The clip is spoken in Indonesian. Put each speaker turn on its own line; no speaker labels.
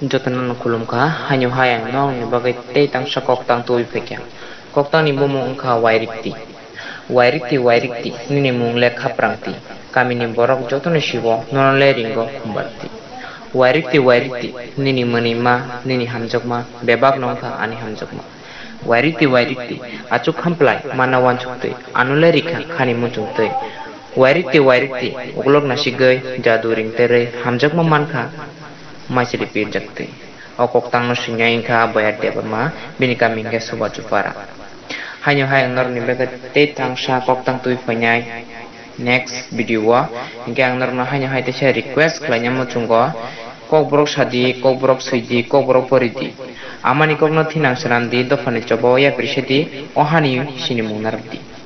jotonan kulum ka hanyo hayang nong ni bagai te tang sakok tang tui pekya kok tang ni mumung ka wairikti nini mung le khaprangti kami ni borok jotone shibo non le ringo kumbarti wairikti nini manima nini hamjokma bebak nong ka ani hamjokma wairikti achuk khamplai manawan chukte anule rikha khani muchungte wairikti uglok nasigoi jadu ringte re hamjokma mankha maisili pir jakte okok tang no sinyai kha bayat debama binika mingge suba chupara hanyo hayang nor ni bega te tang sa kok tang tui phanyai next video wa ingke ang nor no hanyo haite se request khlanya mo chungo kok borok sadi kok borok suidi kok borok poridi amani kok no thinang sanam di do phane chobo ya priseti ohani sini munardi